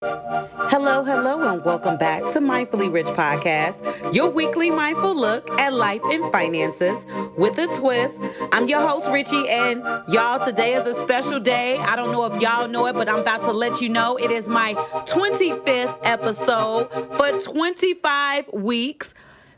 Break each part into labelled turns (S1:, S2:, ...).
S1: Hello, hello, and welcome back to Mindfully Rich Podcast, your weekly mindful look at life and finances with a twist. I'm your host, Richie, and y'all, today is a special day. I don't know if y'all know it, but I'm about to let you know it is my 25th episode for 25 weeks.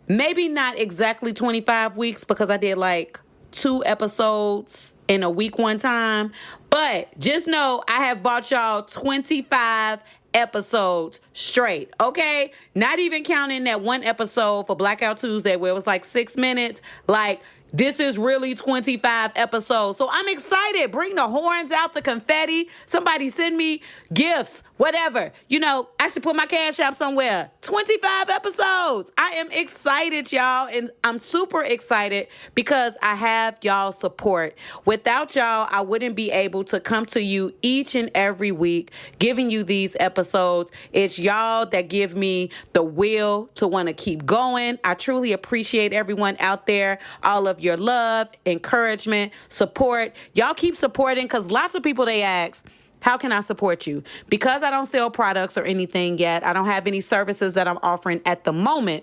S1: Maybe not exactly 25 weeks because I did like 2 episodes in a week one time, but just know I have bought y'all 25 episodes straight, okay? Not even counting that one episode for Blackout Tuesday where it was like 6 minutes. Like, this is really 25 episodes. So I'm excited. Bring the horns out, the confetti. Somebody send me gifts, whatever. You know, I should put my cash app somewhere. 25 episodes. I am excited, y'all. And I'm super excited because I have y'all support. Without y'all, I wouldn't be able to come to you each and every week giving you these episodes. It's y'all that give me the will to want to keep going. I truly appreciate everyone out there, all of your love, encouragement, support. Y'all keep supporting because lots of people, they ask, how can I support you? Because I don't sell products or anything yet. I don't have any services that I'm offering at the moment.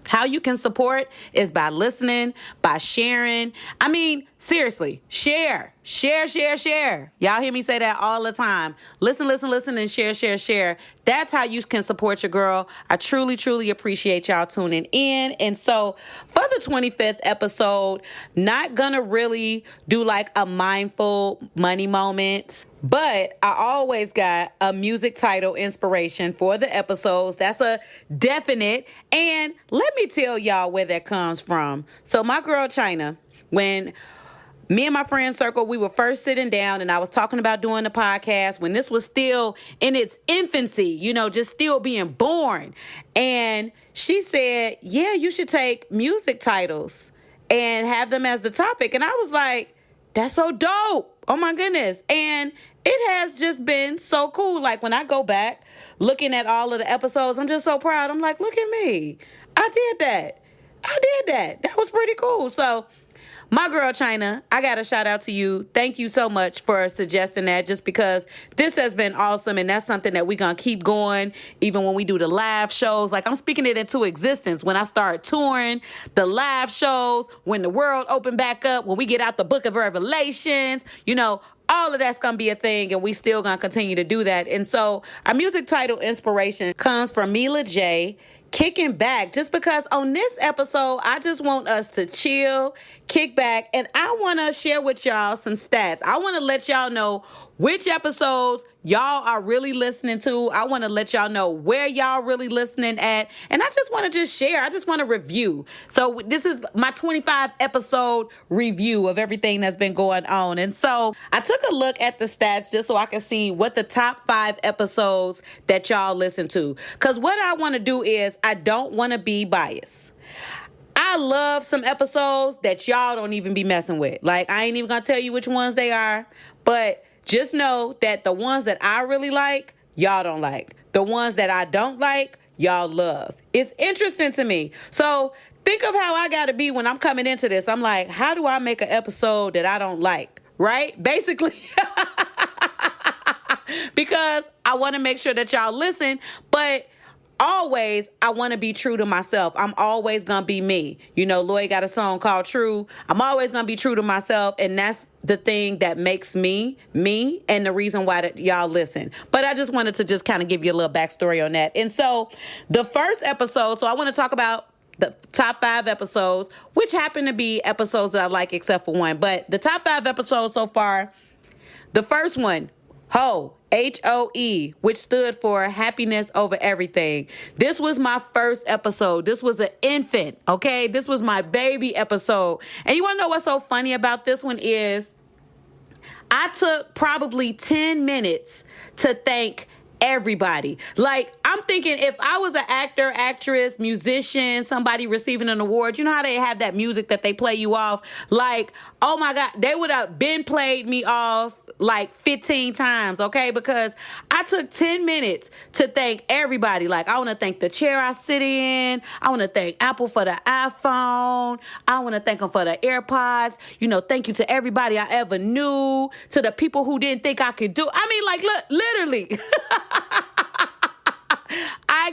S1: How you can support is by listening, by sharing. I mean, seriously, share. Y'all hear me say that all the time. Listen, and share. That's how you can support your girl. I truly appreciate y'all tuning in. And so for the 25th episode, not gonna really do like a mindful money moment, but I always got a music title inspiration for the episodes. That's a definite. And let me tell y'all where that comes from. So my girl China, when me and my friend circle, we were first sitting down and I was talking about doing the podcast when this was still in its infancy, you know, just still being born. And she said, yeah, you should take music titles and have them as the topic. And I was like, that's so dope. Oh my goodness. And it has just been so cool. Like when I go back looking at all of the episodes, I'm just so proud. I'm like, look at me. I did that. That was pretty cool. So my girl China, I got to shout out to you. Thank you so much for suggesting that, just because this has been awesome. And that's something that we're going to keep going even when we do the live shows. Like, I'm speaking it into existence when I start touring, the live shows, when the world open back up, when we get out the book of Revelations, you know, all of that's going to be a thing, and we still going to continue to do that. And so our music title inspiration comes from Mila J, Kicking Back, just because on this episode, I just want us to chill, kick back, and I want to share with y'all some stats. I want to let y'all know which episodes y'all are really listening to. I want to let y'all know where y'all really listening at. And I just want to just share. I just want to review. So this is my 25 episode review of everything that's been going on. And so I took a look at the stats just so I can see what the top 5 episodes that y'all listen to. Because what I want to do is I don't want to be biased. I love some episodes that y'all don't even be messing with. Like, I ain't even going to tell you which ones they are, but just know that the ones that I really like, y'all don't like. The ones that I don't like, y'all love. It's interesting to me. So think of how I got to be when I'm coming into this. I'm like, how do I make an episode that I don't like? Right? Basically. Because I want to make sure that y'all listen, but always, I want to be true to myself. I'm always going to be me. You know, Lloyd got a song called True. I'm always going to be true to myself. And that's the thing that makes me, and the reason why that y'all listen. But I just wanted to just kind of give you a little backstory on that. And so the first episode, so I want to talk about the top 5 episodes, which happen to be episodes that I like except for one. But the top 5 episodes so far, the first one, HOE, which stood for Happiness Over Everything. This was my first episode. This was an infant, okay? This was my baby episode. And you want to know what's so funny about this one is I took probably 10 minutes to thank everybody. Like, I'm thinking if I was an actor, actress, musician, somebody receiving an award, you know how they have that music that they play you off? Like, oh my God, they would have been played me off like 15 times, okay? Because I took 10 minutes to thank everybody. Like, I want to thank the chair I sit in. I want to thank Apple for the iPhone. I want to thank them for the AirPods. You know, thank you to everybody I ever knew, to the people who didn't think I could do. I mean, like, look, literally.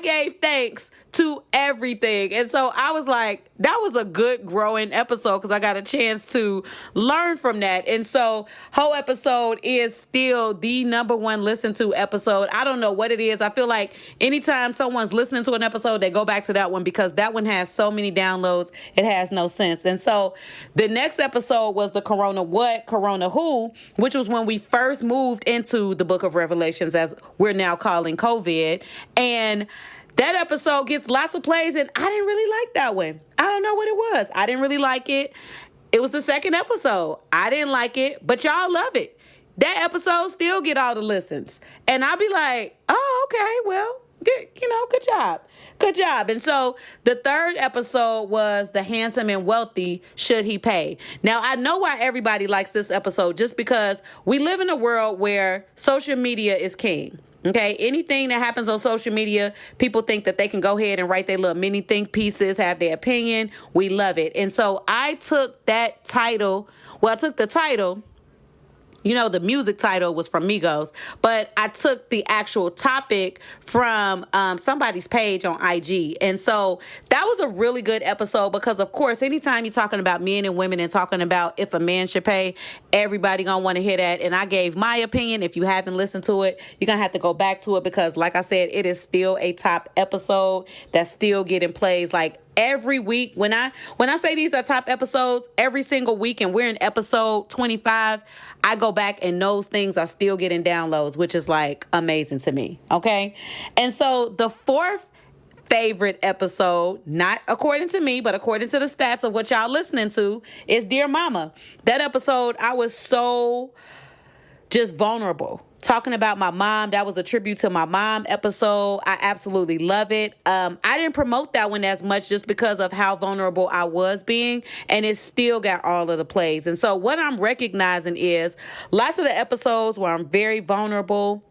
S1: gave thanks to everything. And so I was like, that was a good growing episode because I got a chance to learn from that. And so whole episode is still the number one listened to episode. I don't know what it is. I feel like anytime someone's listening to an episode, they go back to that one because that one has so many downloads, it has no sense. And so the next episode was the Corona What, Corona Who, which was when we first moved into the book of Revelations, as we're now calling COVID. And that episode gets lots of plays, and I didn't really like that one. I don't know what it was. I didn't really like it. It was the second episode. I didn't like it, but y'all love it. That episode still get all the listens. And I'll be like, oh, okay, well, good job. Good job. And so the third episode was the handsome and wealthy, should he pay? Now, I know why everybody likes this episode, just because we live in a world where social media is king. Okay, anything that happens on social media, people think that they can go ahead and write their little mini think pieces, have their opinion. We love it. And so I took that title. Well, I took the title. The music title was from Migos, but I took the actual topic from somebody's page on IG. And so that was a really good episode because, of course, anytime you're talking about men and women and talking about if a man should pay, everybody gonna want to hear that. And I gave my opinion. If you haven't listened to it, you're gonna have to go back to it because, like I said, it is still a top episode that's still getting plays like every week. When I say these are top episodes, every single week, and we're in episode 25, I go back and those things are still getting downloads, which is like amazing to me. Okay. And so the fourth favorite episode, not according to me, but according to the stats of what y'all listening to, is Dear Mama. That episode, I was so just vulnerable. Talking about my mom. That was a tribute to my mom episode. I absolutely love it. I didn't promote that one as much just because of how vulnerable I was being, and it still got all of the plays. And so what I'm recognizing is lots of the episodes where I'm very vulnerable,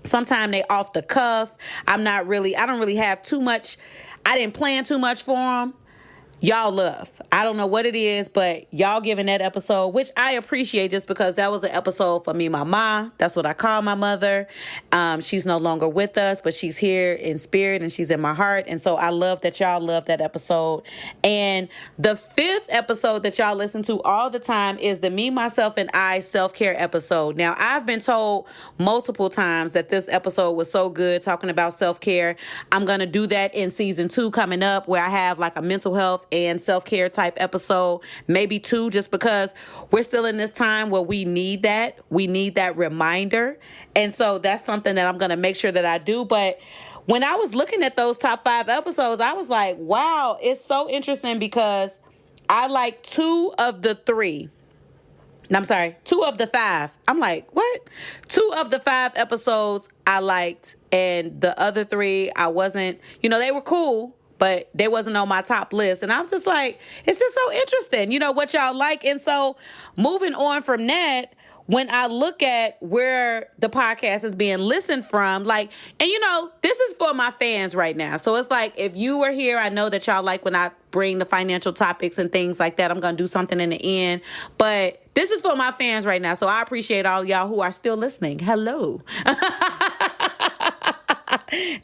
S1: sometimes they off the cuff. I don't really have too much. I didn't plan too much for them. Y'all love. I don't know what it is, but y'all giving that episode, which I appreciate just because that was an episode for me, my mom. That's what I call my mother. She's no longer with us, but she's here in spirit and she's in my heart. And so I love that y'all love that episode. And the fifth episode that y'all listen to all the time is the Me, Myself, and I self-care episode. Now, I've been told multiple times that this episode was so good talking about self-care. I'm going to do that in season 2 coming up where I have like a mental health and self-care type episode, maybe 2, just because we're still in this time where we need that reminder. And so that's something that I'm going to make sure that I do. But when I was looking at those top 5 episodes, I was like, wow, it's so interesting because I like 2 of the 5. I'm like, what? 2 of the 5 episodes I liked, and the other 3 I wasn't, they were cool, but they wasn't on my top list. And I'm just like, it's just so interesting, what y'all like. And so moving on from that, when I look at where the podcast is being listened from, like, and this is for my fans right now. So it's like, if you were here, I know that y'all like when I bring the financial topics and things like that. I'm going to do something in the end, but this is for my fans right now. So I appreciate all y'all who are still listening. Hello.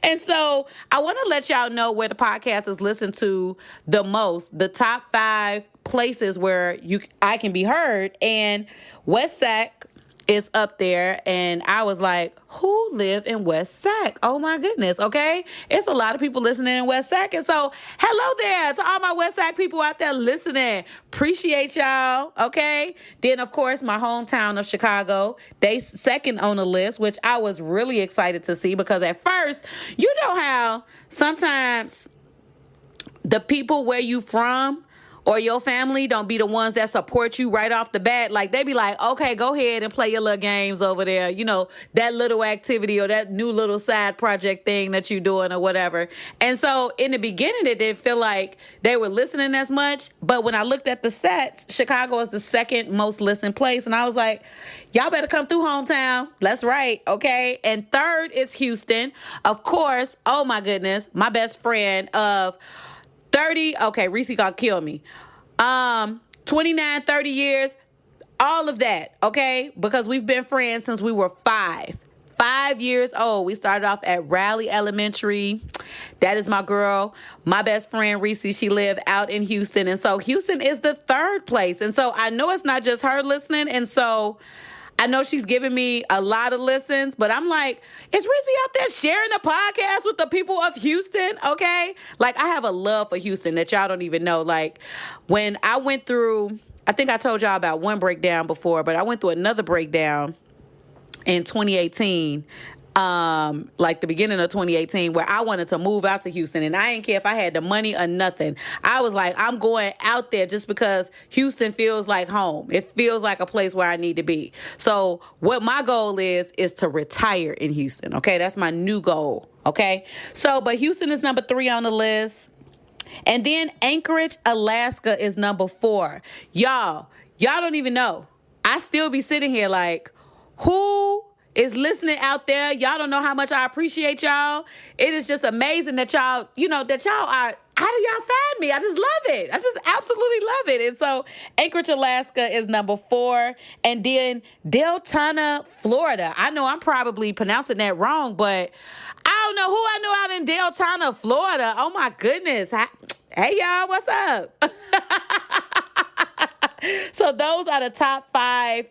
S1: And so I want to let y'all know where the podcast is listened to the most, the top 5 places where I can be heard. And West Sac is up there. And I was like, who live in West Sac? Oh my goodness. Okay. It's a lot of people listening in West Sac. And so hello there to all my West Sac people out there listening. Appreciate y'all. Okay. Then of course, my hometown of Chicago, they second on the list, which I was really excited to see because at first, you know how sometimes the people where you from or your family don't be the ones that support you right off the bat. Like, they be like, okay, go ahead and play your little games over there. That little activity or that new little side project thing that you doing or whatever. And so in the beginning, it didn't feel like they were listening as much. But when I looked at the stats, Chicago is the second most listened place. And I was like, y'all better come through hometown. That's right. Okay. And third is Houston. Of course. Oh my goodness. My best friend of 30, okay, Reese gonna kill me. 29, 30 years, all of that, okay? Because we've been friends since we were 5. 5 years old. We started off at Raleigh Elementary. That is my girl, my best friend, Reese. She lived out in Houston. And so Houston is the third place. And so I know it's not just her listening. And so I know she's giving me a lot of listens, but I'm like, is Rizzy out there sharing the podcast with the people of Houston? Okay. Like, I have a love for Houston that y'all don't even know. Like, when I went through, I think I told y'all about one breakdown before, but I went through another breakdown in 2018. Like the beginning of 2018, where I wanted to move out to Houston, and I didn't care if I had the money or nothing. I was like, I'm going out there just because Houston feels like home. It feels like a place where I need to be. So what my goal is to retire in Houston. Okay. That's my new goal. Okay. So, but Houston is number 3 on the list. And then Anchorage, Alaska is number 4. Y'all don't even know. I still be sitting here like, who is listening out there? Y'all don't know how much I appreciate y'all. It is just amazing that y'all, that y'all are, how do y'all find me? I just love it. I just absolutely love it. And so Anchorage, Alaska is number 4. And then Deltona, Florida. I know I'm probably pronouncing that wrong, but I don't know who I know out in Deltona, Florida. Oh my goodness. Hey y'all, what's up? So those are the top 5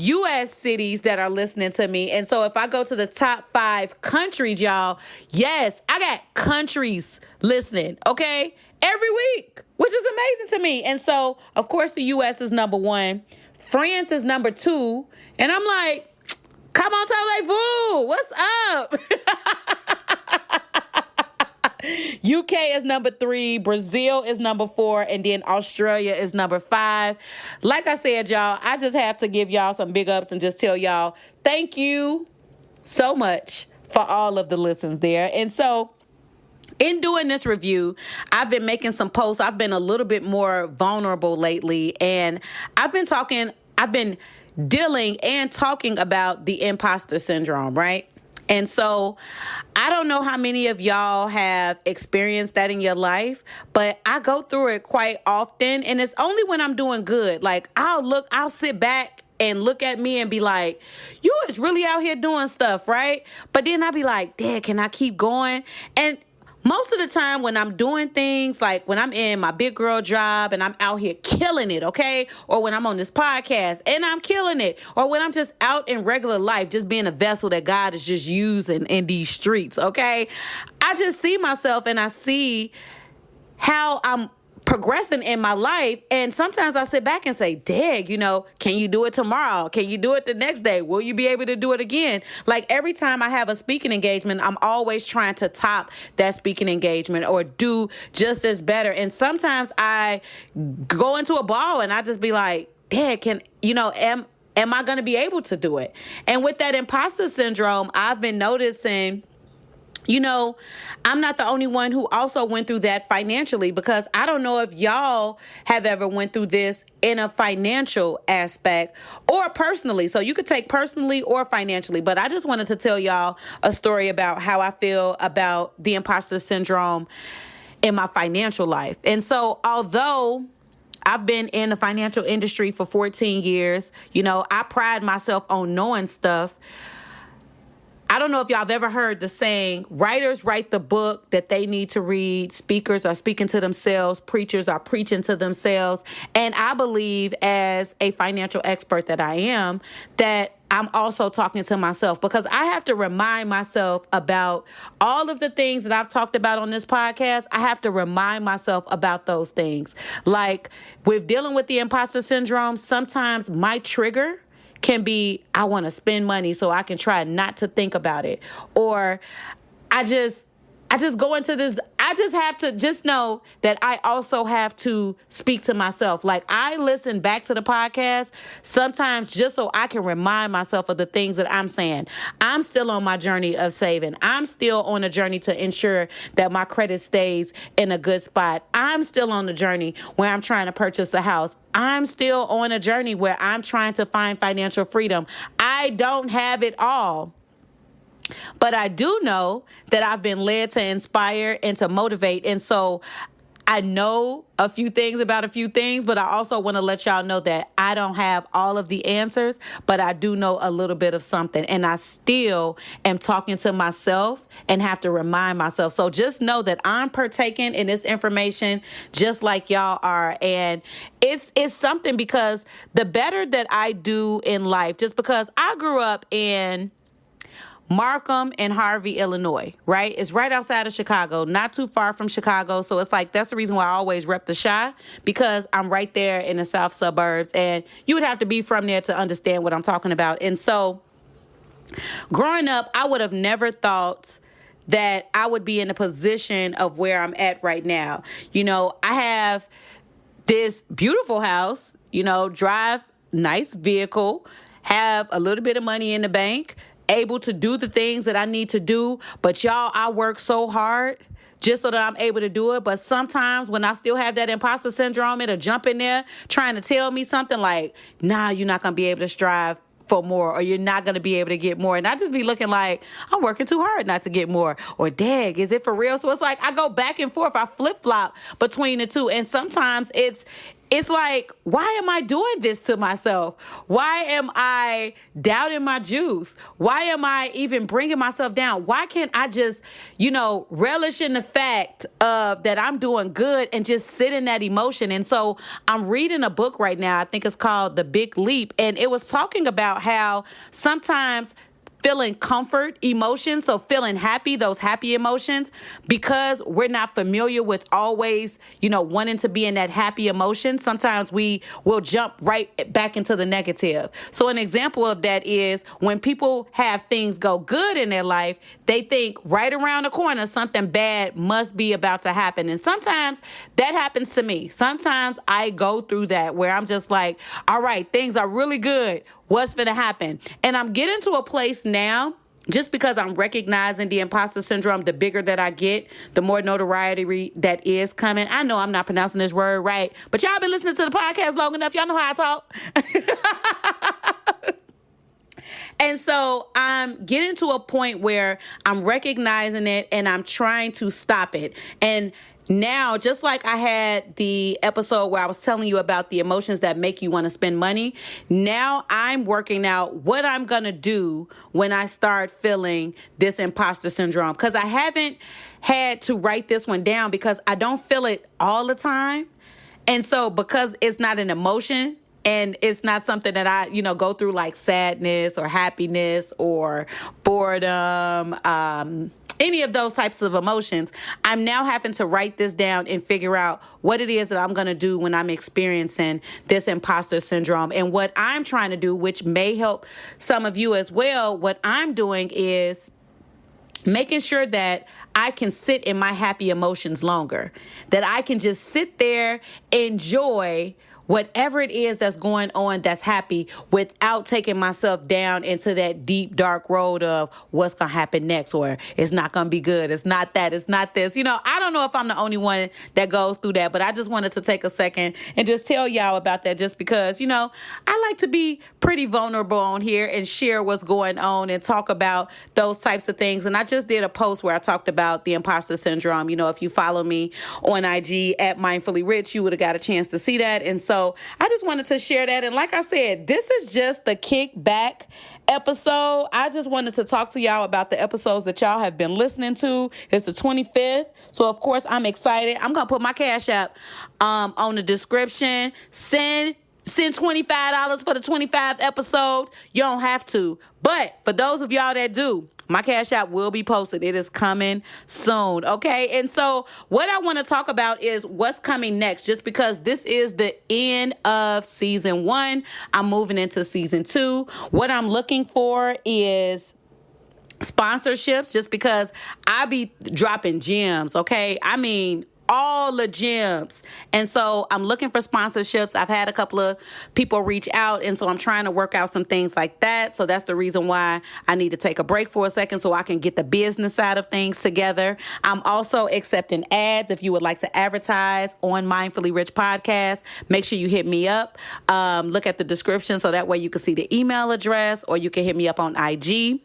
S1: U.S. cities that are listening to me. And so if I go to the top 5 countries, y'all, yes, I got countries listening, okay, every week, which is amazing to me. And so, of course, the U.S. is number 1. France is number 2. And I'm like, come on, Talay-Foo, what's up? UK is number 3, Brazil is number 4, and then Australia is number 5. Like I said, y'all, I just have to give y'all some big ups and just tell y'all thank you so much for all of the listens there. And so in doing this review, I've been making some posts. I've been a little bit more vulnerable lately, and I've been dealing and talking about the imposter syndrome, right? And so I don't know how many of y'all have experienced that in your life, but I go through it quite often. And it's only when I'm doing good. Like I'll sit back and look at me and be like, you is really out here doing stuff, right? But then I'll be like, Dad, can I keep going? And most of the time when I'm doing things, like when I'm in my big girl job and I'm out here killing it, okay? Or when I'm on this podcast and I'm killing it. Or when I'm just out in regular life, just being a vessel that God is just using in these streets, okay? I just see myself and I see how I'm progressing in my life. And sometimes I sit back and say, Dag, can you do it tomorrow? Can you do it the next day? Will you be able to do it again? Like every time I have a speaking engagement, I'm always trying to top that speaking engagement or do just as better. And sometimes I go into a ball and I just be like, Dag, am I going to be able to do it? And with that imposter syndrome, I've been noticing, I'm not the only one who also went through that financially, because I don't know if y'all have ever went through this in a financial aspect or personally. So you could take personally or financially, but I just wanted to tell y'all a story about how I feel about the imposter syndrome in my financial life. And so although I've been in the financial industry for 14 years, I pride myself on knowing stuff. I don't know if y'all have ever heard the saying, writers write the book that they need to read, speakers are speaking to themselves, preachers are preaching to themselves. And I believe, as a financial expert that I am, that I'm also talking to myself, because I have to remind myself about all of the things that I've talked about on this podcast. I have to remind myself about those things. Like with dealing with the imposter syndrome, sometimes my trigger can be, I want to spend money so I can try not to think about it. Or I just go into this. I just have to just know that I also have to speak to myself. Like I listen back to the podcast sometimes just so I can remind myself of the things that I'm saying. I'm still on my journey of saving. I'm still on a journey to ensure that my credit stays in a good spot. I'm still on the journey where I'm trying to purchase a house. I'm still on a journey where I'm trying to find financial freedom. I don't have it all. But I do know that I've been led to inspire and to motivate. And so I know a few things about a few things, but I also want to let y'all know that I don't have all of the answers, but I do know a little bit of something. And I still am talking to myself and have to remind myself. So just know that I'm partaking in this information just like y'all are. And it's something, because the better that I do in life, just because I grew up in Markham and Harvey, Illinois, right? It's right outside of Chicago, not too far from Chicago. So it's like, that's the reason why I always rep the Chi, because I'm right there in the south suburbs, and you would have to be from there to understand what I'm talking about. And so growing up, I would have never thought that I would be in a position of where I'm at right now. I have this beautiful house, drive nice vehicle, have a little bit of money in the bank, able to do the things that I need to do. But y'all, I work so hard just so that I'm able to do it. But sometimes when I still have that imposter syndrome, it'll jump in there trying to tell me something like, nah, you're not going to be able to strive for more, or you're not going to be able to get more. And I just be looking like I'm working too hard not to get more, or dag, is it for real? So it's like I go back and forth. I flip flop between the two. And sometimes it's like, why am I doing this to myself? Why am I doubting my juice? Why am I even bringing myself down? Why can't I just, relish in the fact of that I'm doing good and just sit in that emotion? And so I'm reading a book right now. I think it's called The Big Leap. And it was talking about how sometimes feeling comfort emotions, so feeling happy, those happy emotions, because we're not familiar with always, wanting to be in that happy emotion, sometimes we will jump right back into the negative. So an example of that is when people have things go good in their life, they think right around the corner, something bad must be about to happen. And sometimes that happens to me. Sometimes I go through that where I'm just like, all right, things are really good. What's going to happen? And I'm getting to a place now, just because I'm recognizing the imposter syndrome, the bigger that I get, the more notoriety that is coming. I know I'm not pronouncing this word right, but y'all been listening to the podcast long enough. Y'all know how I talk. And so I'm getting to a point where I'm recognizing it and I'm trying to stop it. And now, just like I had the episode where I was telling you about the emotions that make you want to spend money, now I'm working out what I'm going to do when I start feeling this imposter syndrome. Because I haven't had to write this one down because I don't feel it all the time. And so because it's not an emotion, and it's not something that I, go through like sadness or happiness or boredom, any of those types of emotions, I'm now having to write this down and figure out what it is that I'm going to do when I'm experiencing this imposter syndrome. And what I'm trying to do, which may help some of you as well, what I'm doing is making sure that I can sit in my happy emotions longer, that I can just sit there, enjoy whatever it is that's going on that's happy without taking myself down into that deep, dark road of what's going to happen next, or it's not going to be good. It's not that. It's not this. I don't know if I'm the only one that goes through that, but I just wanted to take a second and just tell y'all about that, just because, I like to be pretty vulnerable on here and share what's going on and talk about those types of things. And I just did a post where I talked about the imposter syndrome. If you follow me on IG at Mindfully Rich, you would have got a chance to see that. And so I just wanted to share that. And like I said, this is just the kickback episode. I just wanted to talk to y'all about the episodes that y'all have been listening to. It's the 25th. So of course I'm excited. I'm going to put my Cash App on the description. Send $25 for the 25 episodes. You don't have to. But for those of y'all that do, my Cash App will be posted. It is coming soon, okay? And so what I want to talk about is what's coming next, just because this is the end of season 1. I'm moving into season 2. What I'm looking for is sponsorships, just because I be dropping gems, okay? I mean, all the gems. And so I'm looking for sponsorships. I've had a couple of people reach out, and so I'm trying to work out some things like that. So that's the reason why I need to take a break for a second so I can get the business side of things together. I'm also accepting ads. If you would like to advertise on Mindfully Rich Podcast, make sure you hit me up. Look at the description so that way you can see the email address, or you can hit me up on IG.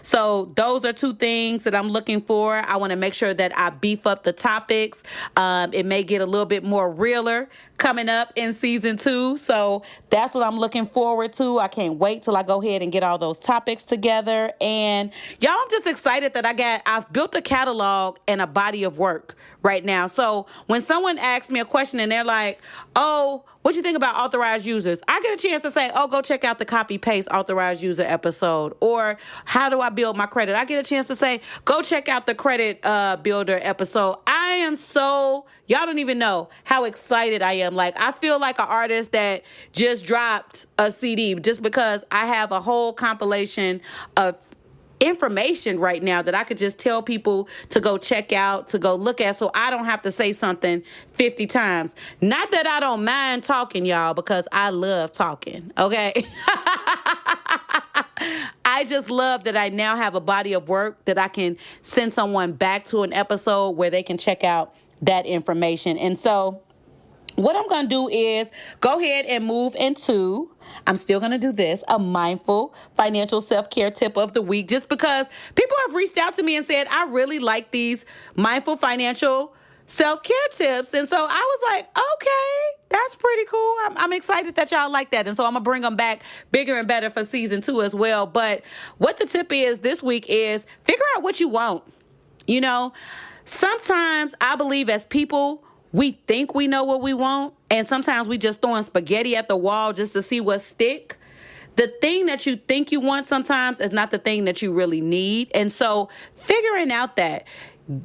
S1: So those are two things that I'm looking for. I want to make sure that I beef up the topics. It may get a little bit more realer coming up in season 2. So that's what I'm looking forward to. I can't wait till I go ahead and get all those topics together. And y'all, I'm just excited that I've built a catalog and a body of work right now. So when someone asks me a question and they're like, oh, what you think about authorized users? I get a chance to say, oh, go check out the copy paste authorized user episode. Or how do I build my credit? I get a chance to say, go check out the credit builder episode. I am y'all don't even know how excited I am. Like, I feel like an artist that just dropped a CD just because I have a whole compilation of information right now that I could just tell people to go check out, to go look at, so I don't have to say something 50 times. Not that I don't mind talking, y'all, because I love talking, okay? I just love that I now have a body of work that I can send someone back to an episode where they can check out that information. And so what I'm going to do is go ahead and move into, I'm still going to do this, a mindful financial self-care tip of the week, just because people have reached out to me and said, I really like these mindful financial self-care tips. And so I was like, okay, that's pretty cool. I'm excited that y'all like that. And so I'm going to bring them back bigger and better for season 2 as well. But what the tip is this week is figure out what you want. You know, sometimes I believe as people, we think we know what we want, and sometimes we just throwing spaghetti at the wall just to see what stick. The thing that you think you want sometimes is not the thing that you really need. And so figuring out that,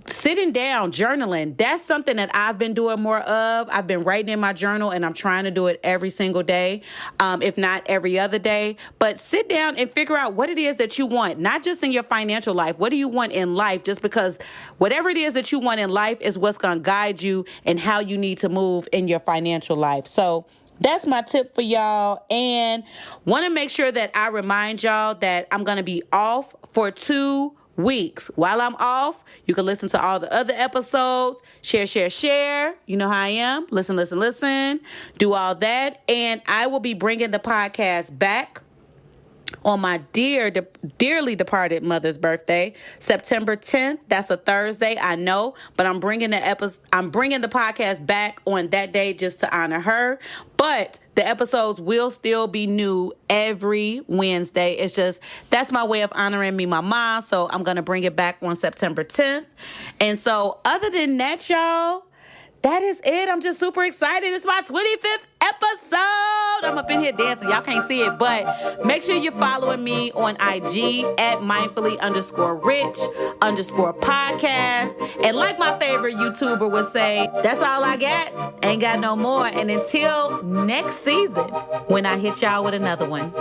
S1: sitting down, journaling, that's something that I've been doing more of. I've been writing in my journal, and I'm trying to do it every single day, if not every other day. But sit down and figure out what it is that you want, not just in your financial life. What do you want in life? Just because whatever it is that you want in life is what's going to guide you and how you need to move in your financial life. So that's my tip for y'all. And want to make sure that I remind y'all that I'm going to be off for 2 weeks. While I'm off, you can listen to all the other episodes, share. You know how I am. Listen. Do all that. And I will be bringing the podcast back on my dearly departed mother's birthday, September 10th. That's a Thursday, I know, but I'm bringing the podcast back on that day just to honor her. But the episodes will still be new every Wednesday. It's just, that's my way of honoring my mom. So I'm going to bring it back on September 10th. And so other than that, y'all, that is it. I'm just super excited. It's my 25th episode. I'm up in here dancing. Y'all can't see it, but make sure you're following me on IG at mindfully_rich_podcast. And like my favorite YouTuber would say, that's all I got. Ain't got no more. And until next season, when I hit y'all with another one.